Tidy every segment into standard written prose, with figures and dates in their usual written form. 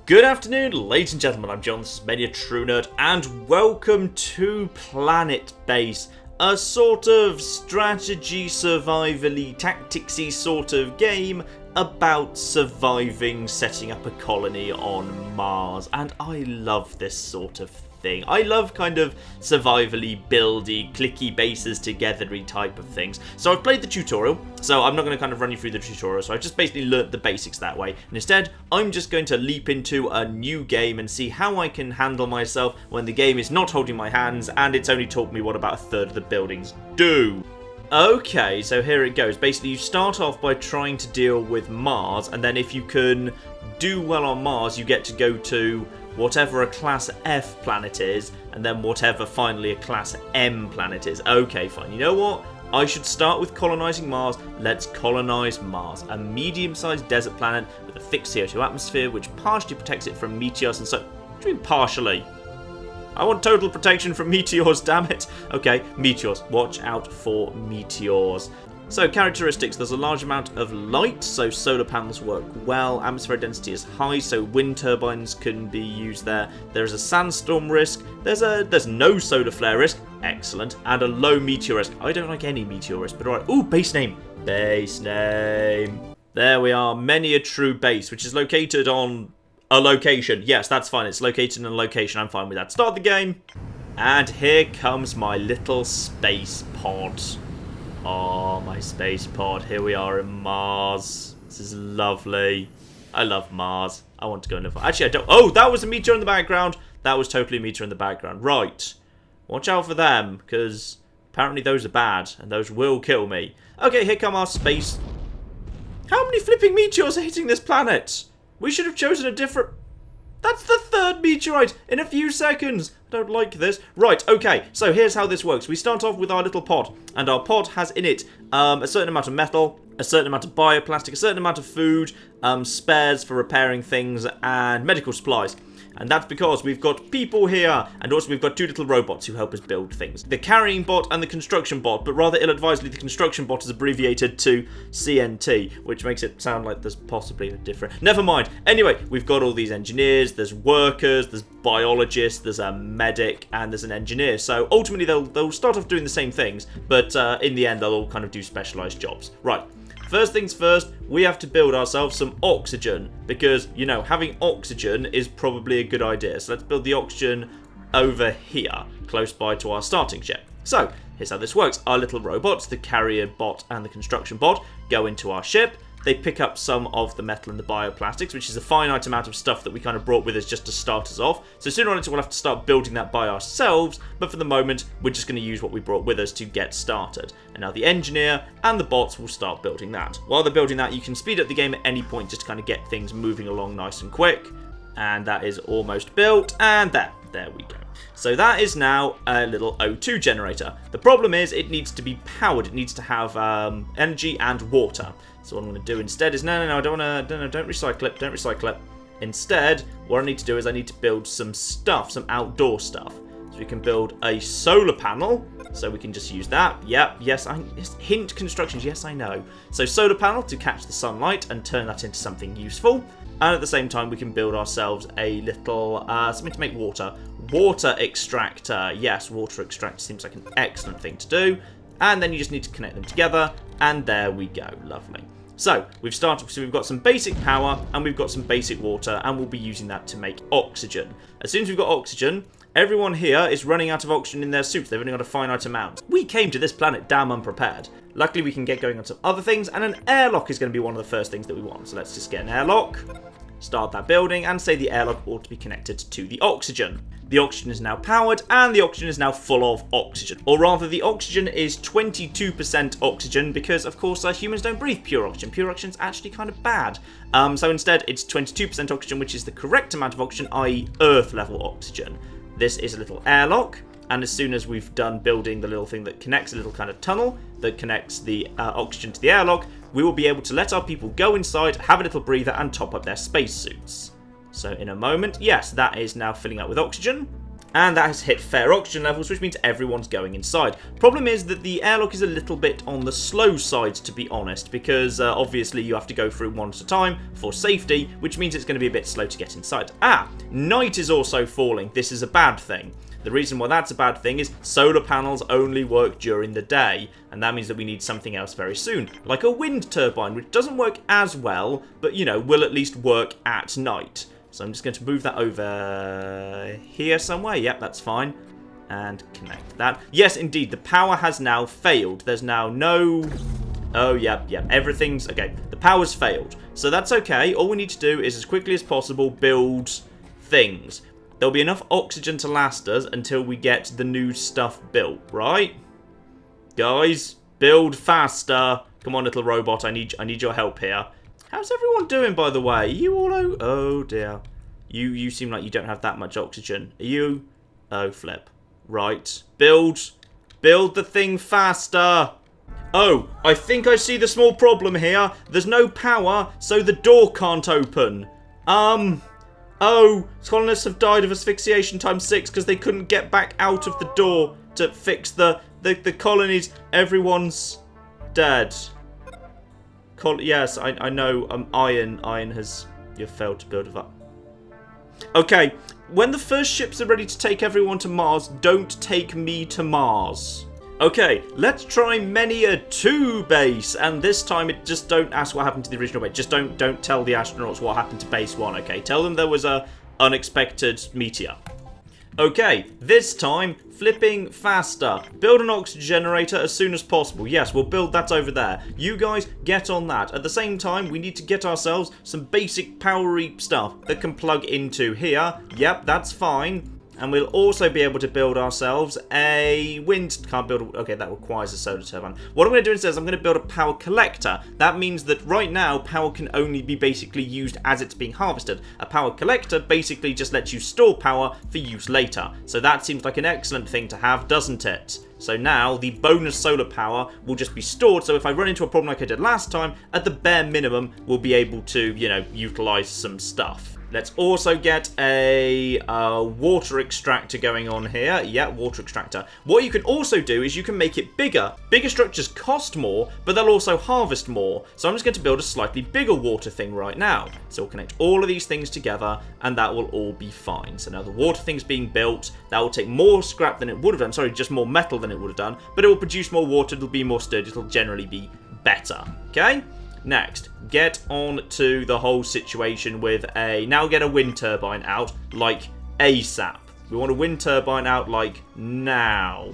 Good afternoon, ladies and gentlemen, I'm John, this is Mania True Nerd, and welcome to Planetbase, a sort of strategy, survivally, tacticsy sort of game about surviving, setting up a colony on Mars, and I love this sort of thing. I love kind of survivally, buildy, clicky bases togethery type of things. So I've played the tutorial, so I'm not going to kind of run you through the tutorial, so I just basically learnt the basics that way. And instead, I'm just going to leap into a new game and see how I can handle myself when the game is not holding my hands and it's only taught me what about a third of the buildings do. Okay, so here it goes. Basically, you start off by trying to deal with Mars, and then if you can do well on Mars, you get to go to whatever a Class F planet is, and then whatever finally a Class M planet is. Okay, fine. You know what? I should start with colonising Mars. Let's colonise Mars. A medium-sized desert planet with a thick CO2 atmosphere, which partially protects it from meteors and so... What do you mean partially? I want total protection from meteors, damn it. Okay, meteors. Watch out for meteors. So, characteristics. There's a large amount of light, so solar panels work well. Atmospheric density is high, so wind turbines can be used there. There's a sandstorm risk. There's no solar flare risk. Excellent. And a low meteor risk. I don't like any meteor risk, but alright. Ooh, base name. Base name. There we are. Many a true base, which is located on a location. Yes, that's fine. It's located on a location. I'm fine with that. Start the game. And here comes my little space pod. Oh, my space pod. Here we are in Mars. This is lovely. I love Mars. I want to go and live. Actually, I don't. Oh, that was a meteor in the background. That was totally a meteor in the background. Right. Watch out for them, because apparently those are bad, and those will kill me. Okay, here come our space. How many flipping meteors are hitting this planet? We should have chosen a different... That's the third meteorite in a few seconds. I don't like this. Right, okay, so here's how this works. We start off with our little pod, and our pod has in it a certain amount of metal, a certain amount of bioplastic, a certain amount of food, spares for repairing things, and medical supplies. And that's because we've got people here, and also we've got two little robots who help us build things. The carrying bot and the construction bot, but rather ill-advisedly, the construction bot is abbreviated to CNT, which makes it sound like there's possibly a different... Never mind. Anyway, we've got all these engineers, there's workers, there's biologists, there's a medic, and there's an engineer. So ultimately, they'll start off doing the same things, but in the end, they'll all kind of do specialised jobs. Right. First things first, we have to build ourselves some oxygen, because, you know, having oxygen is probably a good idea. So let's build the oxygen over here, close by to our starting ship. So, here's how this works. Our little robots, the carrier bot and the construction bot, go into our ship. They pick up some of the metal and the bioplastics, which is a finite amount of stuff that we kind of brought with us just to start us off. So sooner or later we'll have to start building that by ourselves, but for the moment we're just going to use what we brought with us to get started. And now the engineer and the bots will start building that. While they're building that, you can speed up the game at any point just to kind of get things moving along nice and quick. And that is almost built, and there we go. So that is now a little O2 generator. The problem is it needs to be powered. It needs to have energy and water. So what I'm going to do instead is, no, I don't want to, don't recycle it. Instead, what I need to do is I need to build some stuff, some outdoor stuff. So we can build a solar panel, so we can just use that. Yep, yes, hint constructions, yes, I know. So solar panel to catch the sunlight and turn that into something useful. And at the same time, we can build ourselves a little, something to make water. Water extractor. Yes, water extractor seems like an excellent thing to do. And then you just need to connect them together. And there we go. Lovely. So, we've got some basic power, and we've got some basic water, and we'll be using that to make oxygen. As soon as we've got oxygen, everyone here is running out of oxygen in their suits. They've only got a finite amount. We came to this planet damn unprepared. Luckily, we can get going on some other things, and an airlock is going to be one of the first things that we want. So let's just get an airlock, start that building, and say the airlock ought to be connected to the oxygen. The oxygen is now powered, and the oxygen is now full of oxygen. Or rather, the oxygen is 22% oxygen, because, of course, humans don't breathe pure oxygen. Pure oxygen is actually kind of bad. So instead, it's 22% oxygen, which is the correct amount of oxygen, i.e. Earth-level oxygen. This is a little airlock, and as soon as we've done building the little thing that connects, a little kind of tunnel that connects the oxygen to the airlock, we will be able to let our people go inside, have a little breather, and top up their spacesuits. So in a moment, yes, that is now filling up with oxygen. And that has hit fair oxygen levels, which means everyone's going inside. Problem is that the airlock is a little bit on the slow side, to be honest, because obviously you have to go through one at a time for safety, which means it's going to be a bit slow to get inside. Night is also falling. This is a bad thing. The reason why that's a bad thing is solar panels only work during the day, and that means that we need something else very soon, like a wind turbine, which doesn't work as well, but, you know, will at least work at night. So I'm just going to move that over here somewhere. Yep, that's fine. And connect that. Yes, indeed, the power has now failed. There's now no... Oh, yep. Everything's... Okay, the power's failed. So that's okay. All we need to do is, as quickly as possible, build things. There'll be enough oxygen to last us until we get the new stuff built, right? Guys, build faster. Come on, little robot. I need your help here. How's everyone doing, by the way? Are you all... Oh, dear. You seem like you don't have that much oxygen. Are you... Oh, flip. Right. Build the thing faster. Oh, I think I see the small problem here. There's no power, so the door can't open. Oh, colonists have died of asphyxiation times 6 because they couldn't get back out of the door to fix the colonies. Everyone's dead. Yes, I know. Iron has... You've failed to build it up. Okay, when the first ships are ready to take everyone to Mars, don't take me to Mars. Okay, let's try Menia 2 base, and this time it just don't ask what happened to the original base. Just don't tell the astronauts what happened to base 1, okay? Tell them there was a unexpected meteor. Okay, this time, flipping faster. Build an oxygen generator as soon as possible. Yes, we'll build that over there. You guys, get on that. At the same time, we need to get ourselves some basic powery stuff that can plug into here. Yep, that's fine. And we'll also be able to build ourselves a wind... Can't build... Okay, that requires a solar turbine. What I'm going to do instead is I'm going to build a power collector. That means that right now, power can only be basically used as it's being harvested. A power collector basically just lets you store power for use later. So that seems like an excellent thing to have, doesn't it? So now, the bonus solar power will just be stored. So if I run into a problem like I did last time, at the bare minimum, we'll be able to, you know, utilize some stuff. Let's also get a water extractor going on here. Yeah, water extractor. What you can also do is you can make it bigger. Bigger structures cost more, but they'll also harvest more. So I'm just going to build a slightly bigger water thing right now. So we'll connect all of these things together, and that will all be fine. So now the water thing's being built. That will take more scrap than it would have done. Sorry, just more metal than it would have done. But it will produce more water. It'll be more sturdy. It'll generally be better. Okay? Next, get on to the whole situation with now get a wind turbine out, like ASAP. We want a wind turbine out, like, now.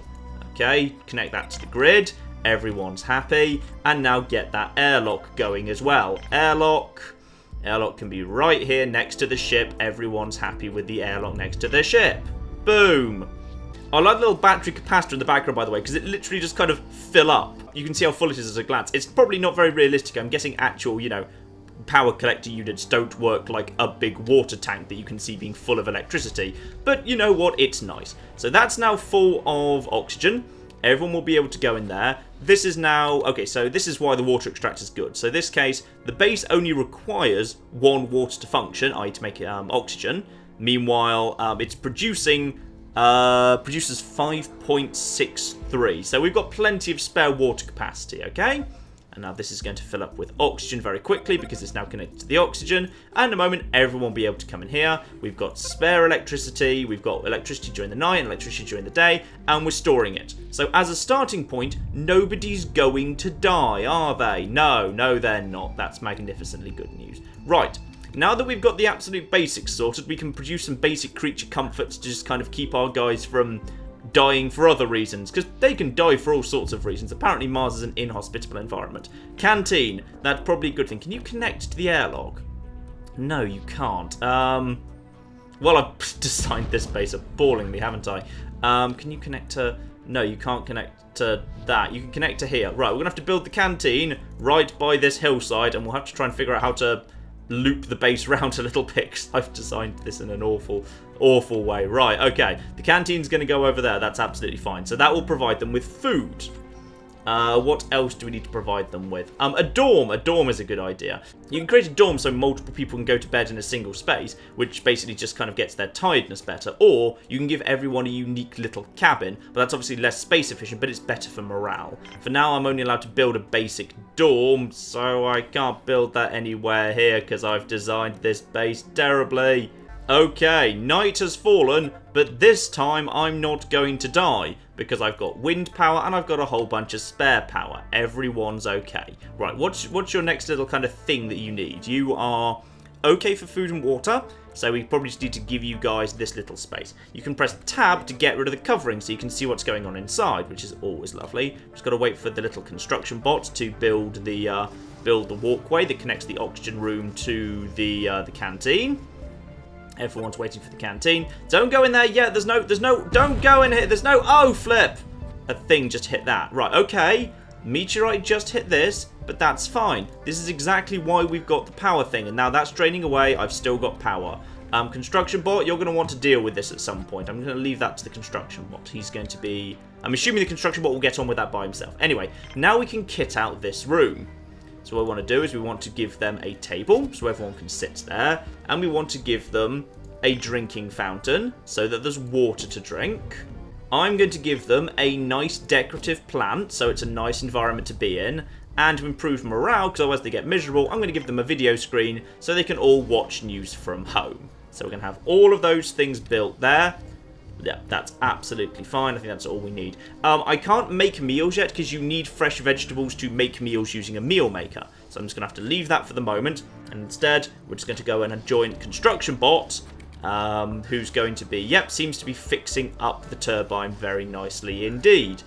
Okay, connect that to the grid. Everyone's happy. And now get that airlock going as well. Airlock can be right here next to the ship. Everyone's happy with the airlock next to their ship. Boom. I like the little battery capacitor in the background, by the way, because it literally just kind of fill up. You can see how full it is at a glance. It's probably not very realistic. I'm guessing actual, you know, power collector units don't work like a big water tank that you can see being full of electricity. But you know what? It's nice. So that's now full of oxygen. Everyone will be able to go in there. This is now... Okay, so this is why the water extractor is good. So in this case, the base only requires one water to function, i.e. to make oxygen. Meanwhile, it's produces 5.63. So we've got plenty of spare water capacity, okay? And now this is going to fill up with oxygen very quickly because it's now connected to the oxygen. And in a moment, everyone will be able to come in here. We've got spare electricity. We've got electricity during the night and electricity during the day. And we're storing it. So as a starting point, nobody's going to die, are they? No, they're not. That's magnificently good news. Right. Now that we've got the absolute basics sorted, we can produce some basic creature comforts to just kind of keep our guys from dying for other reasons, because they can die for all sorts of reasons. Apparently Mars is an inhospitable environment. Canteen, that's probably a good thing. Can you connect to the airlock? No, you can't. Well, I've designed this base appallingly, haven't I? Can you connect to... No, you can't connect to that. You can connect to here. Right, we're going to have to build the canteen right by this hillside, and we'll have to try and figure out how to loop the base round a little bit, because I've designed this in an awful way. Right, okay. The canteen's going to go over there. That's absolutely fine. So that will provide them with food. What else do we need to provide them with? A dorm. A dorm is a good idea. You can create a dorm so multiple people can go to bed in a single space, which basically just kind of gets their tiredness better. Or you can give everyone a unique little cabin, but that's obviously less space efficient, but it's better for morale. For now, I'm only allowed to build a basic dorm, so I can't build that anywhere here because I've designed this base terribly. Okay, night has fallen, but this time I'm not going to die because I've got wind power and I've got a whole bunch of spare power. Everyone's okay. Right, what's your next little kind of thing that you need? You are okay for food and water, so we probably just need to give you guys this little space. You can press tab to get rid of the covering so you can see what's going on inside, which is always lovely. Just got to wait for the little construction bot to build the walkway that connects the oxygen room to the canteen. Everyone's waiting for the canteen. Don't go in there yet. Don't go in here. Oh, flip. A thing just hit that. Right, okay. Meteorite just hit this, but that's fine. This is exactly why we've got the power thing, and now that's draining away. I've still got power. Construction bot, you're going to want to deal with this at some point. I'm going to leave that to the construction bot. He's going to be... I'm assuming the construction bot will get on with that by himself. Anyway, now we can kit out this room. So what we want to do is we want to give them a table so everyone can sit there. And we want to give them a drinking fountain so that there's water to drink. I'm going to give them a nice decorative plant so it's a nice environment to be in. And to improve morale, because otherwise they get miserable, I'm going to give them a video screen so they can all watch news from home. So we're going to have all of those things built there. Yeah, that's absolutely fine. I think that's all we need. I can't make meals yet because you need fresh vegetables to make meals using a meal maker. So I'm just going to have to leave that for the moment. And instead, we're just going to go in and join Construction Bot, who's going to be, seems to be fixing up the turbine very nicely indeed.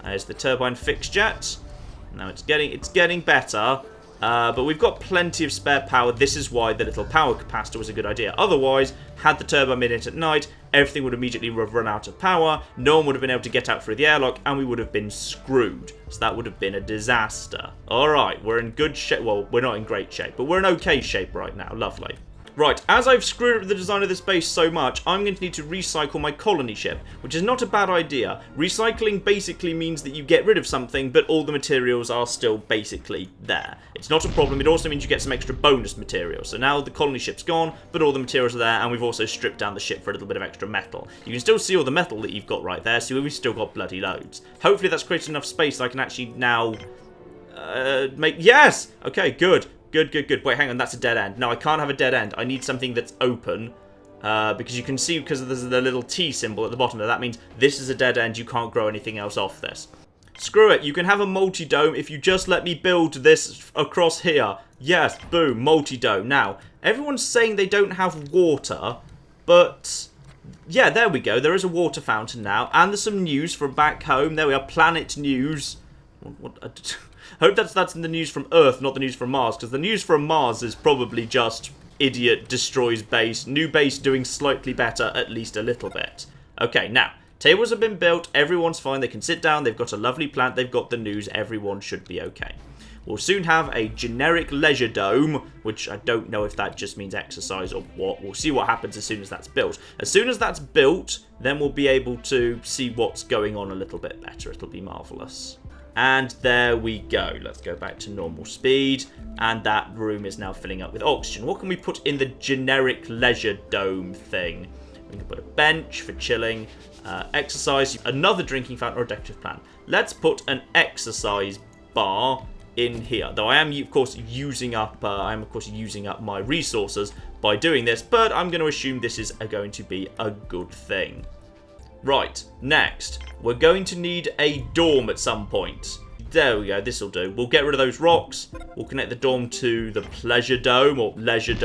There's the turbine fixed yet. Now it's getting better. But we've got plenty of spare power. This is why the little power capacitor was a good idea. Otherwise, had the turbine been in at night, everything would immediately have run out of power. No one would have been able to get out through the airlock, and we would have been screwed. So that would have been a disaster. Alright, we're in good shape. Well, we're not in great shape, but we're in okay shape right now. Lovely. Right, as I've screwed up the design of this base so much, I'm going to need to recycle my colony ship, which is not a bad idea. Recycling basically means that you get rid of something, but all the materials are still basically there. It's not a problem, it also means you get some extra bonus materials. So now the colony ship's gone, but all the materials are there, and we've also stripped down the ship for a little bit of extra metal. You can still see all the metal that you've got right there, so we've still got bloody loads. Hopefully that's created enough space that I can actually now make... Yes! Okay, good. Good. Wait, hang on, that's a dead end. No, I can't have a dead end. I need something that's open. Because you can see, because there's the little T symbol at the bottom there, that means this is a dead end. You can't grow anything else off this. Screw it. You can have a multi-dome if you just let me build this across here. Yes, boom, multi-dome. Now, everyone's saying they don't have water, but... yeah, there we go. There is a water fountain now. And there's some news from back home. There we are, Planet News. I hope that's in the news from Earth, not the news from Mars, because the news from Mars is probably just idiot destroys base, new base doing slightly better, at least a little bit. Okay, now, tables have been built, everyone's fine, they can sit down, they've got a lovely plant, they've got the news, everyone should be okay. We'll soon have a generic leisure dome, which I don't know if that just means exercise or what. We'll see what happens as soon as that's built. As soon as that's built, then we'll be able to see what's going on a little bit better. It'll be marvellous. And there we go. Let's go back to normal speed. And that room is now filling up with oxygen. What can we put in the generic leisure dome thing? We can put a bench for chilling, exercise, another drinking fountain or a decorative plant. Let's put an exercise bar in here. Though I am, of course, using up my resources by doing this, but I'm going to assume this is going to be a good thing. Right, next, we're going to need a dorm at some point. There we go, this'll do. We'll get rid of those rocks. We'll connect the dorm to the pleasure dome, or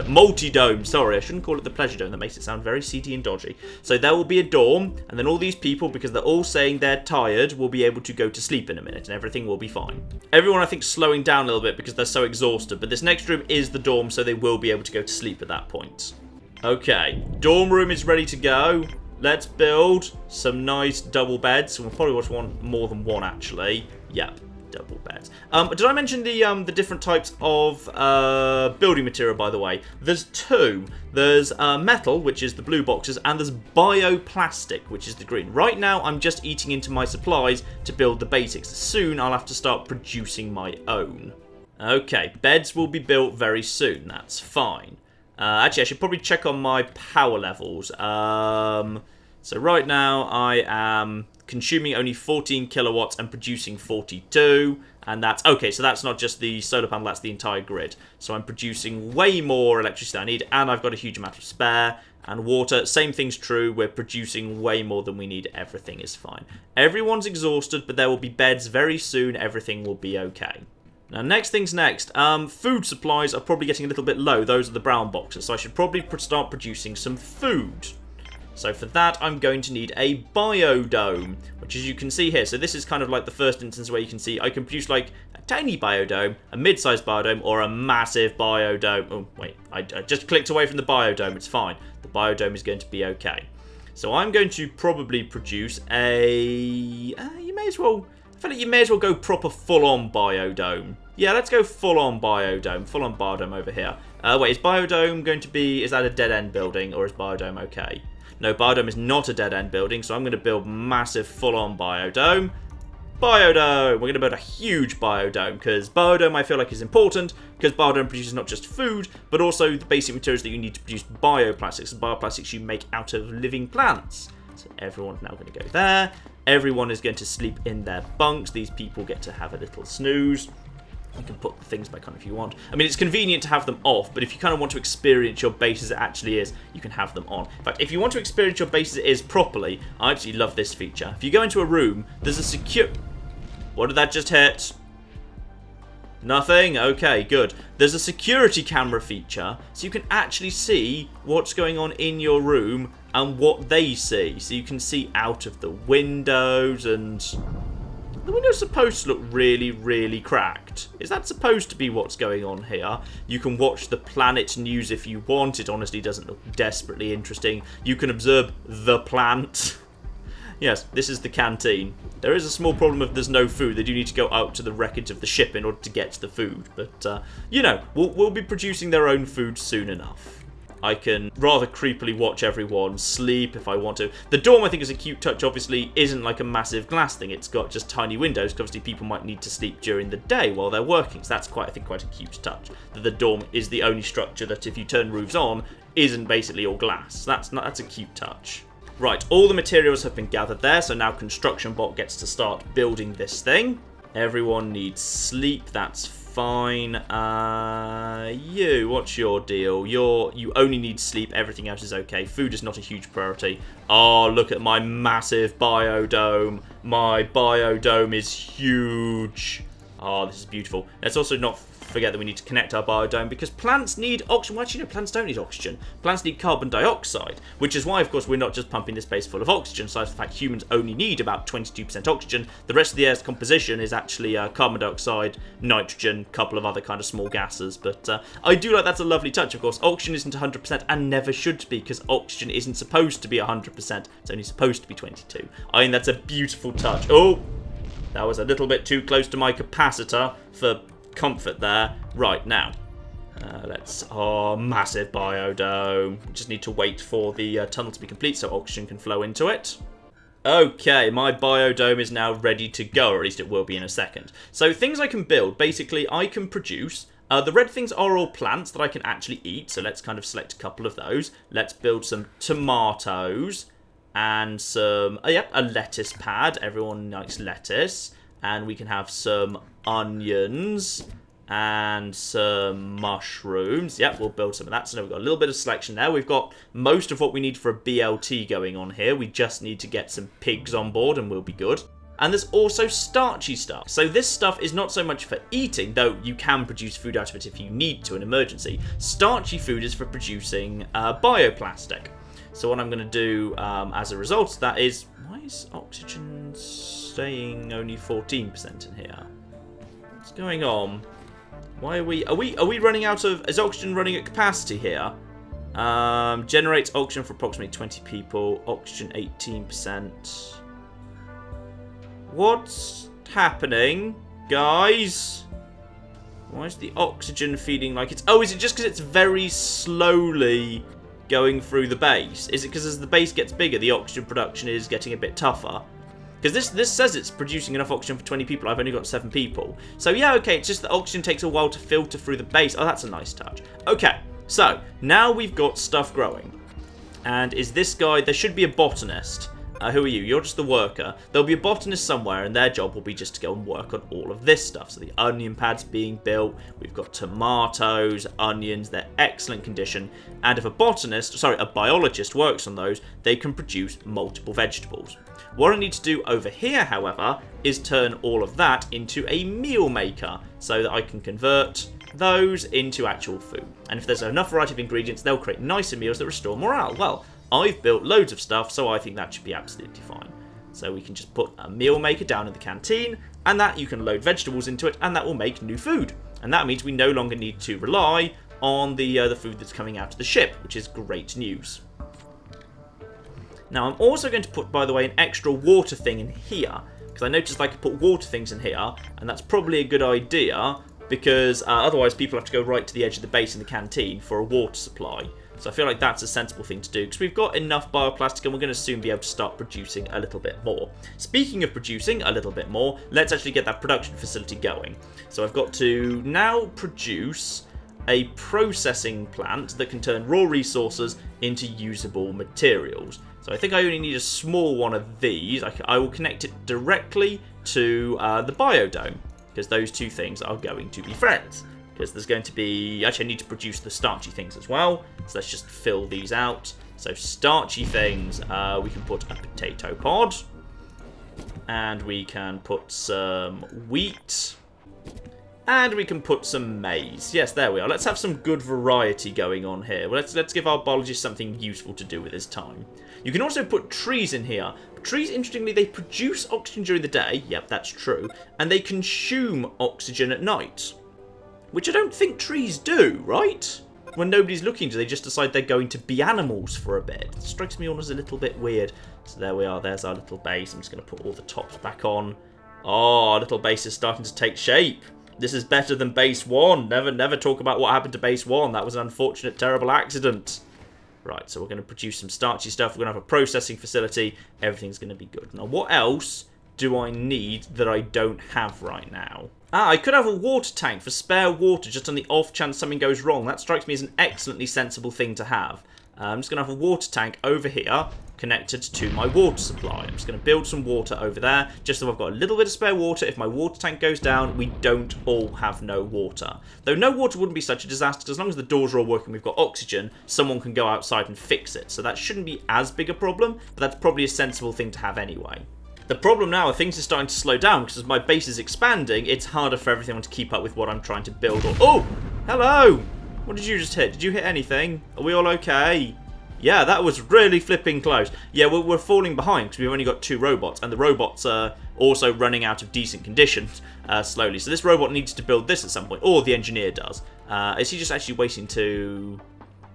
multi-dome. Sorry, I shouldn't call it the pleasure dome. That makes it sound very seedy and dodgy. So there will be a dorm, and then all these people, because they're all saying they're tired, will be able to go to sleep in a minute, and everything will be fine. Everyone, I think, slowing down a little bit because they're so exhausted, but this next room is the dorm, so they will be able to go to sleep at that point. Okay, dorm room is ready to go. Let's build some nice double beds. We'll probably want more than one, actually. Yep. double beds. Did I mention the different types of building material, by the way? There's two. There's metal, which is the blue boxes, and there's bioplastic, which is the green. Right now, I'm just eating into my supplies to build the basics. Soon, I'll have to start producing my own. Okay, beds will be built very soon. That's fine. Actually, I should probably check on my power levels. So right now, I am consuming only 14 kilowatts and producing 42. And that's... Okay, so that's not just the solar panel, that's the entire grid. So I'm producing way more electricity than I need, and I've got a huge amount of spare. And water, same thing's true. We're producing way more than we need. Everything is fine. Everyone's exhausted, but there will be beds very soon. Everything will be okay. Now, next thing's next. Food supplies are probably getting a little bit low. Those are the brown boxes. So I should probably start producing some food. So for that, I'm going to need a biodome, which as you can see here. So this is kind of like the first instance where you can see I can produce like a tiny biodome, a mid-sized biodome, or a massive biodome. Oh, wait, I just clicked away from the biodome. It's fine. The biodome is going to be okay. So I'm going to probably produce a... you may as well... I feel like you may as well go proper full-on biodome. Yeah, let's go full-on biodome. Full-on biodome over here. Wait, is biodome going to be... Is that a dead-end building, or is biodome okay? No, biodome is not a dead-end building, so I'm going to build massive full-on biodome. Biodome! We're going to build a huge biodome, because biodome I feel like is important, because biodome produces not just food, but also the basic materials that you need to produce bioplastics. And bioplastics you make out of living plants. So everyone's now going to go there. Everyone is going to sleep in their bunks. These people get to have a little snooze. You can put the things back on if you want. I mean, it's convenient to have them off, but if you kind of want to experience your base as it actually is, you can have them on. In fact, if you want to experience your base as it is properly, I actually love this feature. If you go into a room, there's a secure... What did that just hit? Nothing? Okay, good. There's a security camera feature, so you can actually see what's going on in your room and what they see. So you can see out of the windows, and... The window's supposed to look really, really cracked. Is that supposed to be what's going on here? You can watch the planet news if you want. It honestly doesn't look desperately interesting. You can observe the plant. Yes, this is the canteen. There is a small problem if there's no food. They do need to go out to the wreckage of the ship in order to get the food. But, you know, we'll be producing their own food soon enough. I can rather creepily watch everyone sleep if I want to. The dorm, I think, is a cute touch. Obviously, isn't like a massive glass thing. It's got just tiny windows, because obviously people might need to sleep during the day while they're working. So that's quite, I think, quite a cute touch. That the dorm is the only structure that, if you turn roofs on, isn't basically all glass. So that's a cute touch. Right, all the materials have been gathered there, so now Construction Bot gets to start building this thing. Everyone needs sleep, that's fine. You, what's your deal? You only need sleep, everything else is okay. Food is not a huge priority. Oh, look at my massive biodome. My biodome is huge. Oh, this is beautiful. Let's also not forget that we need to connect our biodome, because plants need oxygen. Well, actually, no, plants don't need oxygen. Plants need carbon dioxide, which is why, of course, we're not just pumping this base full of oxygen. So, in fact, humans only need about 22% oxygen. The rest of the air's composition is actually carbon dioxide, nitrogen, a couple of other kind of small gases. But I do like that's a lovely touch, of course. Oxygen isn't 100% and never should be, because oxygen isn't supposed to be 100%. It's only supposed to be 22. I think that's a beautiful touch. Oh, that was a little bit too close to my capacitor for comfort there. Right, now massive biodome. Just need to wait for the tunnel to be complete so oxygen can flow into it. Okay, my biodome is now ready to go, or at least it will be in a second. So things I can build, basically I can produce. The red things are all plants that I can actually eat, so let's kind of select a couple of those. Let's build some tomatoes and some, a lettuce pad. Everyone likes lettuce. And we can have some onions and some mushrooms. Yep, we'll build some of that. So now we've got a little bit of selection there. We've got most of what we need for a BLT going on here. We just need to get some pigs on board and we'll be good. And there's also starchy stuff. So this stuff is not so much for eating, though you can produce food out of it if you need to in emergency. Starchy food is for producing bioplastic. So what I'm going to do as a result of that is... Why is oxygen staying only 14% in here? What's going on? Why are we running out of... Is oxygen running at capacity here? Generates oxygen for approximately 20 people. Oxygen 18%. What's happening? Guys? Why is the oxygen feeling like it's... Oh, is it just because it's very slowly going through the base? Is it because as the base gets bigger, the oxygen production is getting a bit tougher? Because this says it's producing enough oxygen for 20 people. I've only got 7 people. So yeah, okay, it's just that oxygen takes a while to filter through the base. Oh, that's a nice touch. Okay, so now we've got stuff growing. And is this guy... There should be a botanist. Who are you? You're just the worker. There'll be a botanist somewhere, and their job will be just to go and work on all of this stuff. So the onion pad's being built. We've got tomatoes, onions. They're excellent condition. And if a biologist works on those, they can produce multiple vegetables. What I need to do over here, however, is turn all of that into a meal maker so that I can convert those into actual food. And if there's enough variety of ingredients, they'll create nicer meals that restore morale. Well, I've built loads of stuff, so I think that should be absolutely fine. So we can just put a meal maker down in the canteen, and that you can load vegetables into it, and that will make new food. And that means we no longer need to rely on the food that's coming out of the ship, which is great news. Now, I'm also going to put, by the way, an extra water thing in here, because I noticed I could put water things in here, and that's probably a good idea, because otherwise people have to go right to the edge of the base in the canteen for a water supply. So I feel like that's a sensible thing to do, because we've got enough bioplastic and we're going to soon be able to start producing a little bit more. Speaking of producing a little bit more, let's actually get that production facility going. So I've got to now produce a processing plant that can turn raw resources into usable materials. So I think I only need a small one of these. I will connect it directly to the biodome, because those two things are going to be friends. Because there's going to be... Actually, I need to produce the starchy things as well. So let's just fill these out. So starchy things, we can put a potato pod. And we can put some wheat. And we can put some maize. Yes, there we are. Let's have some good variety going on here. Well, let's give our biologist something useful to do with his time. You can also put trees in here. Trees, interestingly, they produce oxygen during the day. Yep, that's true. And they consume oxygen at night. Which I don't think trees do, right? When nobody's looking, do they just decide they're going to be animals for a bit? It strikes me all as a little bit weird. So there we are. There's our little base. I'm just going to put all the tops back on. Oh, our little base is starting to take shape. This is better than base 1. Never talk about what happened to base 1. That was an unfortunate, terrible accident. Right, so we're going to produce some starchy stuff. We're going to have a processing facility. Everything's going to be good. Now, what else do I need that I don't have right now? I could have a water tank for spare water just on the off chance something goes wrong. That strikes me as an excellently sensible thing to have. I'm just going to have a water tank over here connected to my water supply. I'm just going to build some water over there just so I've got a little bit of spare water. If my water tank goes down, we don't all have no water. Though no water wouldn't be such a disaster, because as long as the doors are all working, we've got oxygen, someone can go outside and fix it. So that shouldn't be as big a problem, but that's probably a sensible thing to have anyway. The problem now are things are starting to slow down because as my base is expanding, it's harder for everyone to keep up with what I'm trying to build. Oh, hello. What did you just hit? Did you hit anything? Are we all okay? Yeah, that was really flipping close. Yeah, we're falling behind because we've only got 2 robots, and the robots are also running out of decent conditions slowly. So this robot needs to build this at some point, or the engineer does. Is he just actually waiting to...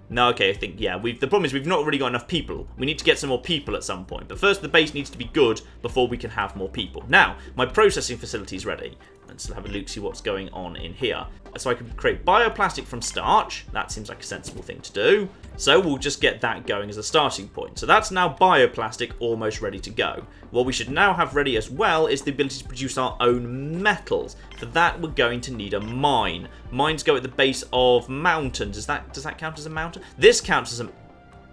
No, okay, I think, yeah, the problem is we've not really got enough people. We need to get some more people at some point. But first, the base needs to be good before we can have more people. Now, my processing facility is ready. Let's have a look, see what's going on in here. So I can create bioplastic from starch. That seems like a sensible thing to do. So we'll just get that going as a starting point. So that's now bioplastic almost ready to go. What we should now have ready as well is the ability to produce our own metals. For that, we're going to need a mine. Mines go at the base of mountains. Does that count as a mountain? This counts as a...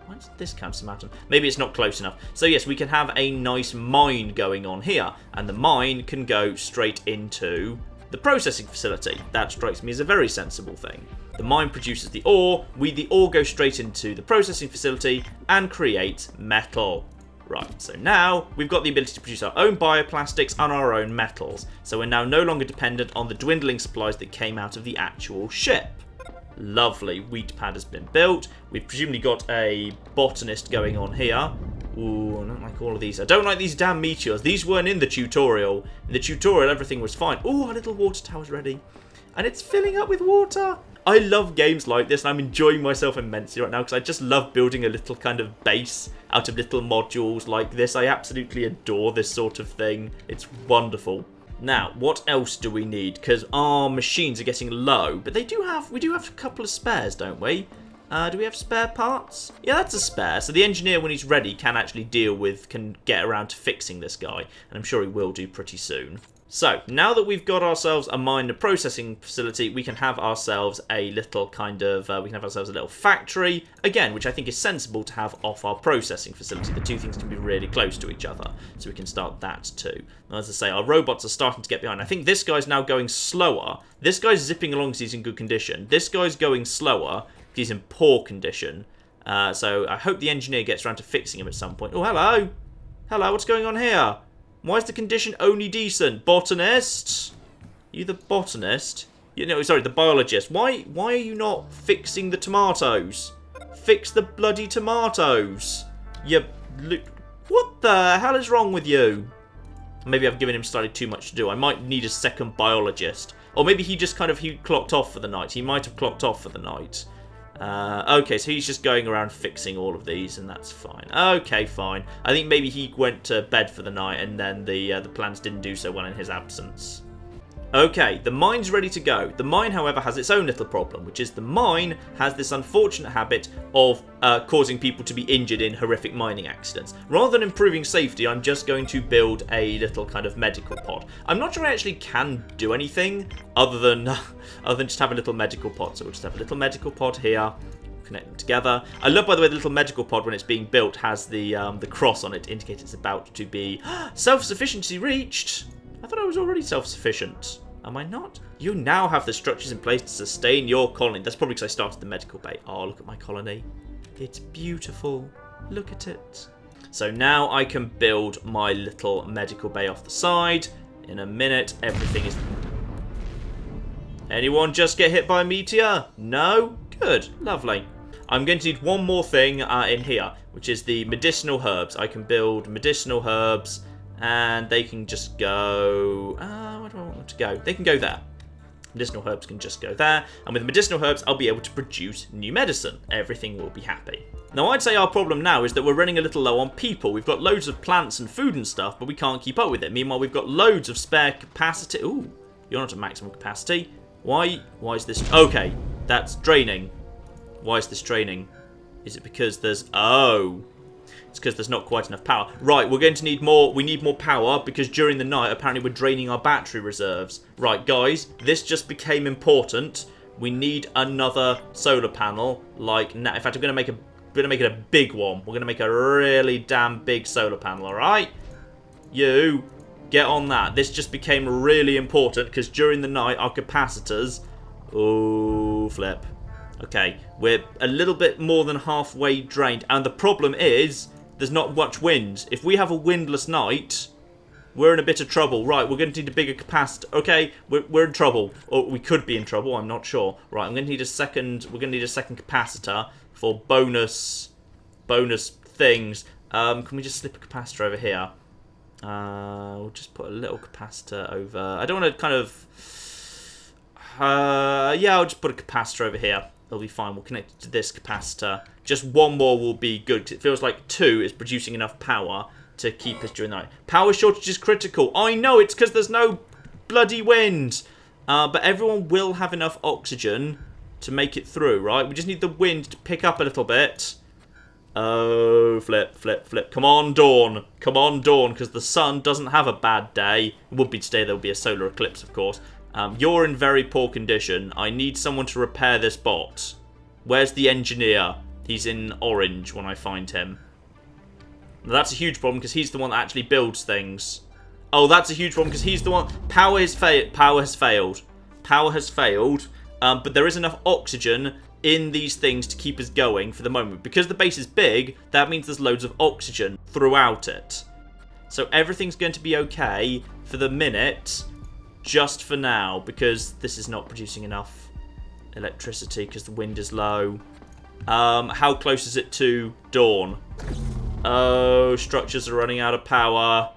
Why does this count as a mountain? Maybe it's not close enough. So yes, we can have a nice mine going on here. And the mine can go straight into the processing facility. That strikes me as a very sensible thing. The mine produces the ore. The ore goes straight into the processing facility and creates metal. Right, so now we've got the ability to produce our own bioplastics and our own metals. So we're now no longer dependent on the dwindling supplies that came out of the actual ship. Lovely, wheat pad has been built. We've presumably got a botanist going on here. Ooh, I don't like all of these. I don't like these damn meteors. These weren't in the tutorial. In the tutorial, everything was fine. Ooh, our little water tower's ready. And it's filling up with water. I love games like this, and I'm enjoying myself immensely right now because I just love building a little kind of base out of little modules like this. I absolutely adore this sort of thing. It's wonderful. Now, what else do we need? Because our machines are getting low, but we do have a couple of spares, don't we? Do we have spare parts? Yeah, that's a spare. So the engineer, when he's ready, can get around to fixing this guy, and I'm sure he will do pretty soon. So, now that we've got ourselves a miner processing facility, we can have ourselves a little factory, again, which I think is sensible to have off our processing facility. The two things can be really close to each other, so we can start that too. And as I say, our robots are starting to get behind. I think this guy's now going slower. This guy's zipping along because he's in good condition. This guy's going slower because he's in poor condition. So I hope the engineer gets around to fixing him at some point. Oh, hello! Hello, what's going on here? Why is the condition only decent? Botanist? You the botanist? Sorry, the biologist. Why are you not fixing the tomatoes? Fix the bloody tomatoes. What the hell is wrong with you? Maybe I've given him slightly too much to do. I might need a second biologist. Or maybe he just he clocked off for the night. He might have clocked off for the night. Okay, so he's just going around fixing all of these, and that's fine. Okay, fine. I think maybe he went to bed for the night, and then the plants didn't do so well in his absence. Okay, the mine's ready to go. The mine, however, has its own little problem, which is the mine has this unfortunate habit of causing people to be injured in horrific mining accidents. Rather than improving safety, I'm just going to build a little kind of medical pod. I'm not sure I actually can do anything other than just have a little medical pod. So we'll just have a little medical pod here. Connect them together. I love, by the way, the little medical pod, when it's being built, has the cross on it to indicate it's about to be self-sufficiency reached. I thought I was already self-sufficient. Am I not? You now have the structures in place to sustain your colony. That's probably because I started the medical bay. Oh, look at my colony. It's beautiful. Look at it. So now I can build my little medical bay off the side. In a minute, everything is... Anyone just get hit by a meteor? No? Good. Lovely. I'm going to need one more thing in here, which is the medicinal herbs. I can build medicinal herbs... And they can just go... where do I want them to go? They can go there. Medicinal herbs can just go there. And with medicinal herbs, I'll be able to produce new medicine. Everything will be happy. Now, I'd say our problem now is that we're running a little low on people. We've got loads of plants and food and stuff, but we can't keep up with it. Meanwhile, we've got loads of spare capacity. Ooh, you're not at maximum capacity. Why is this... Okay, that's draining. Why is this draining? Is it because there's... Oh... It's because there's not quite enough power. Right, we're going to need more. We need more power because during the night, apparently, we're draining our battery reserves. Right, guys, this just became important. We need another solar panel. Like, in fact, we're going to make it a big one. We're going to make a really damn big solar panel. All right, you get on that. This just became really important because during the night, our capacitors. Oh, flip. Okay, we're a little bit more than halfway drained, and the problem is. There's not much wind. If we have a windless night, we're in a bit of trouble. Right, we're going to need a bigger capacitor. Okay, we're in trouble. Or we could be in trouble, I'm not sure. Right, I'm going to need a second... We're going to need a second capacitor for bonus things. Can we just slip a capacitor over here? We'll just put a little capacitor over... I don't want to kind of... yeah, I'll just put a capacitor over here. It'll be fine. We'll connect it to this capacitor. Just one more will be good, because it feels like 2 is producing enough power to keep us during the night. Power shortage is critical. I know, it's because there's no bloody wind. But everyone will have enough oxygen to make it through, right? We just need the wind to pick up a little bit. Oh, flip, flip, flip. Come on, Dawn. Come on, Dawn, because the sun doesn't have a bad day. It would be today. There will be a solar eclipse, of course. You're in very poor condition. I need someone to repair this bot. Where's the engineer? He's in orange when I find him. Now, that's a huge problem because he's the one that actually builds things. Oh, that's a huge problem because he's the one... Power has failed. Power has failed. Power has failed. But there is enough oxygen in these things to keep us going for the moment. Because the base is big, that means there's loads of oxygen throughout it. So everything's going to be okay for the minute... Just for now, because this is not producing enough electricity because the wind is low. How close is it to dawn? Oh, structures are running out of power.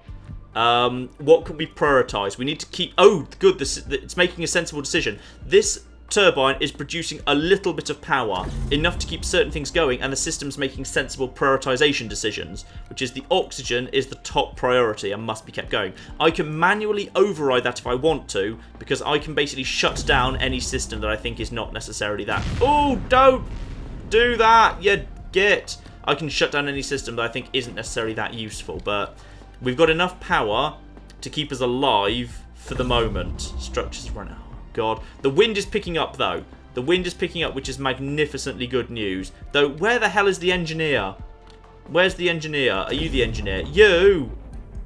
What can we prioritise? We need to keep... Oh, good. It's making a sensible decision. This turbine is producing a little bit of power, enough to keep certain things going, and the system's making sensible prioritization decisions, which is the oxygen is the top priority and must be kept going. I can manually override that if I want to, because I can basically shut down any system that I think is not necessarily that. Oh, don't do that, you git. I can shut down any system that I think isn't necessarily that useful, but we've got enough power to keep us alive for the moment. Structures run out. God. The wind is picking up, though. The wind is picking up, which is magnificently good news. Though, where the hell is the engineer? Where's the engineer? Are you the engineer? You!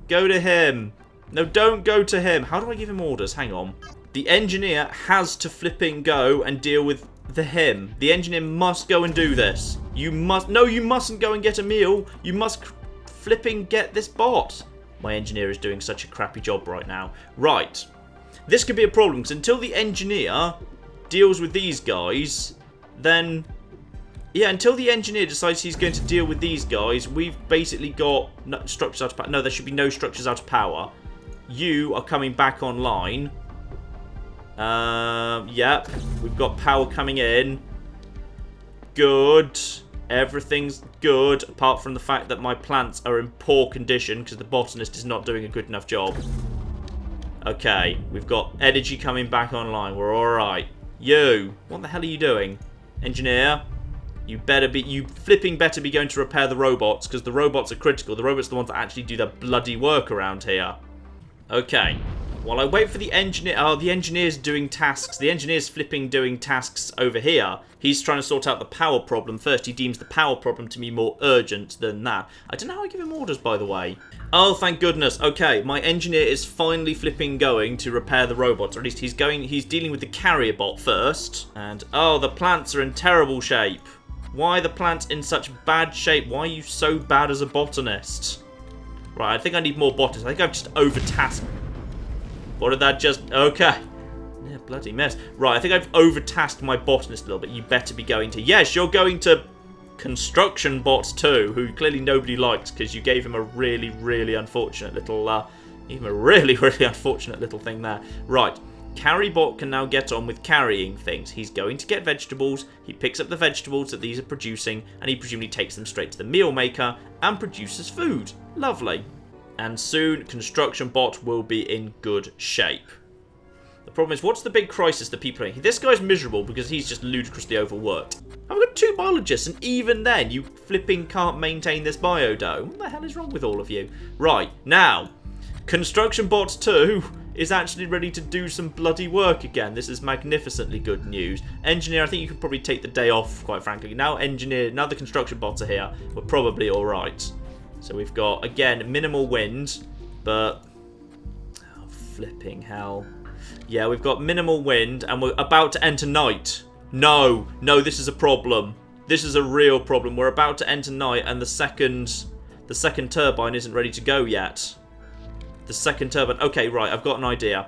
Go to him. No, don't go to him. How do I give him orders? Hang on. The engineer has to flipping go and deal with the him. The engineer must go and do this. You must... No, you mustn't go and get a meal. You must flipping get this bot. My engineer is doing such a crappy job right now. Right. This could be a problem, because until the engineer deals with these guys, then... Yeah, until the engineer decides he's going to deal with these guys, we've basically got structures out of power. No, there should be no structures out of power. You are coming back online. Yep. We've got power coming in. Good. Everything's good, apart from the fact that my plants are in poor condition, because the botanist is not doing a good enough job. Okay, we've got energy coming back online. We're alright. You, what the hell are you doing? Engineer, you better be going to repair the robots, because the robots are critical. The robots are the ones that actually do the bloody work around here. Okay, while I wait for the engineer... Oh, the engineer's doing tasks. The engineer's flipping doing tasks over here. He's trying to sort out the power problem first. He deems the power problem to be more urgent than that. I don't know how I give him orders, by the way. Oh, thank goodness. Okay, my engineer is finally flipping going to repair the robots. Or at least he's dealing with the carrier bot first. And, oh, the plants are in terrible shape. Why are the plants in such bad shape? Why are you so bad as a botanist? Right, I think I need more botanists. I think I've just overtasked. What did that just... Okay. Yeah, bloody mess. Right, I think I've overtasked my botanist a little bit. You better be going to... Yes, you're going to Construction Bot 2, who clearly nobody likes because you gave him a really, really unfortunate little... even a really, really unfortunate little thing there. Right. Carrybot can now get on with carrying things. He's going to get vegetables. He picks up the vegetables that these are producing, and he presumably takes them straight to the meal maker and produces food. Lovely. And soon, Construction Bot will be in good shape. The problem is, what's the big crisis that people are in? This guy's miserable because he's just ludicrously overworked. I've got 2 biologists, and even then, you flipping can't maintain this biodome. What the hell is wrong with all of you? Right, now, Construction Bot 2 is actually ready to do some bloody work again. This is magnificently good news. Engineer, I think you could probably take the day off, quite frankly. Now the construction bots are here, we're probably alright. So we've got, again, minimal wind, but... Oh, flipping hell. Yeah, we've got minimal wind, and we're about to enter night. No, this is a problem. This is a real problem. We're about to enter night, and the second turbine isn't ready to go yet. The second turbine. Okay, right, I've got an idea.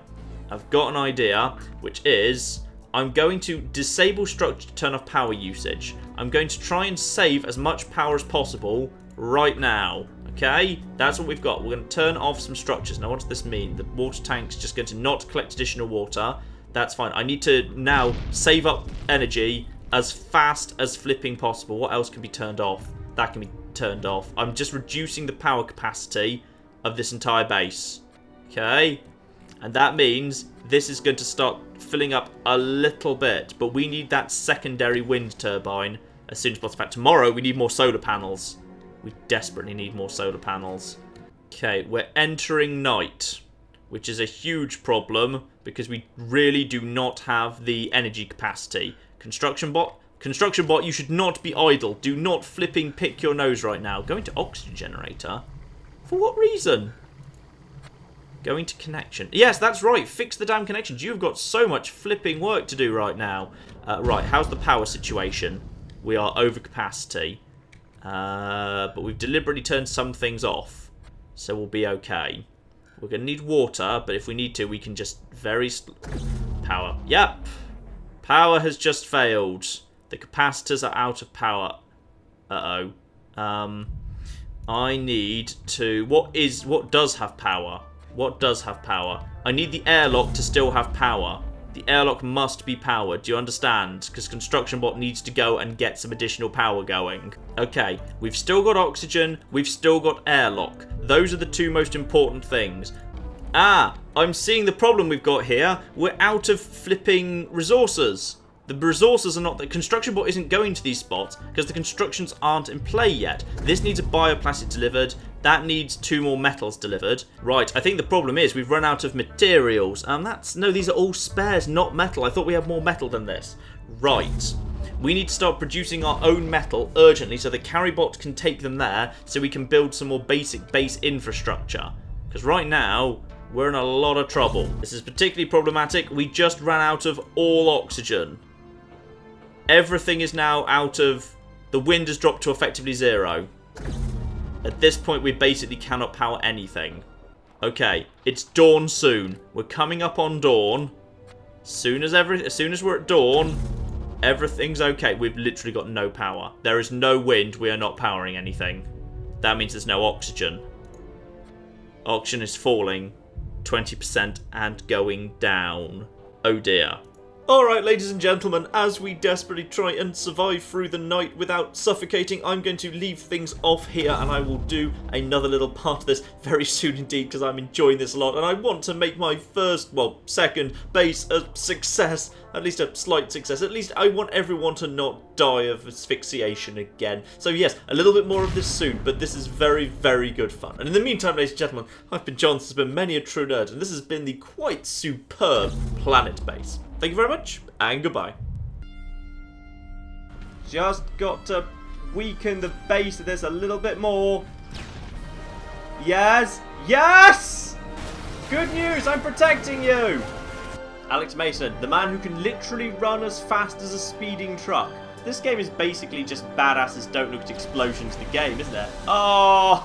Which is, I'm going to disable structure to turn off power usage. I'm going to try and save as much power as possible right now. Okay? That's what we've got. We're going to turn off some structures. Now, what does this mean? The water tank's just going to not collect additional water. That's fine. I need to now save up energy as fast as flipping possible. What else can be turned off? That can be turned off. I'm just reducing the power capacity of this entire base. Okay? And that means this is going to start filling up a little bit. But we need that secondary wind turbine as soon as possible. In fact, tomorrow we need more solar panels. We desperately need more solar panels. Okay, we're entering night, which is a huge problem because we really do not have the energy capacity. Construction bot, you should not be idle. Do not flipping pick your nose right now. Going to oxygen generator? For what reason? Going to connection. Yes, that's right. Fix the damn connections. You've got so much flipping work to do right now. Right, how's the power situation? We are over capacity. But we've deliberately turned some things off. So we'll be okay. We're going to need water, but if we need to, we can just power. Yep. Power has just failed. The capacitors are out of power. Uh-oh. I need to... What does have power? What does have power? I need the airlock to still have power. The airlock must be powered. Do you understand? Because construction bot needs to go and get some additional power going. Okay, we've still got oxygen. We've still got airlock. Those are the two most important things. Ah, I'm seeing the problem we've got here. We're out of flipping resources. The resources are not... The construction bot isn't going to these spots because the constructions aren't in play yet. This needs a bioplastic delivered. That needs 2 more metals delivered. Right, I think the problem is we've run out of materials. No, these are all spares, not metal. I thought we had more metal than this. Right. We need to start producing our own metal urgently so the carry bot can take them there so we can build some more basic base infrastructure. Because right now, we're in a lot of trouble. This is particularly problematic. We just ran out of all oxygen. Everything is now out of... The wind has dropped to effectively 0. At this point, we basically cannot power anything. Okay, it's dawn soon. We're coming up on dawn. As soon as we're at dawn, everything's okay. We've literally got no power. There is no wind. We are not powering anything. That means there's no oxygen. Oxygen is falling 20% and going down. Oh dear. Alright, ladies and gentlemen, as we desperately try and survive through the night without suffocating, I'm going to leave things off here and I will do another little part of this very soon indeed because I'm enjoying this a lot and I want to make my second base a success, at least a slight success. At least I want everyone to not die of asphyxiation again. So yes, a little bit more of this soon, but this is very, very good fun. And in the meantime, ladies and gentlemen, I've been John, this has been Many a True Nerd, and this has been the quite superb Planetbase. Thank you very much, and goodbye. Just got to weaken the base of this a little bit more. Yes! Yes! Good news, I'm protecting you! Alex Mason, the man who can literally run as fast as a speeding truck. This game is basically just badasses don't look at explosions the game, isn't it? Oh!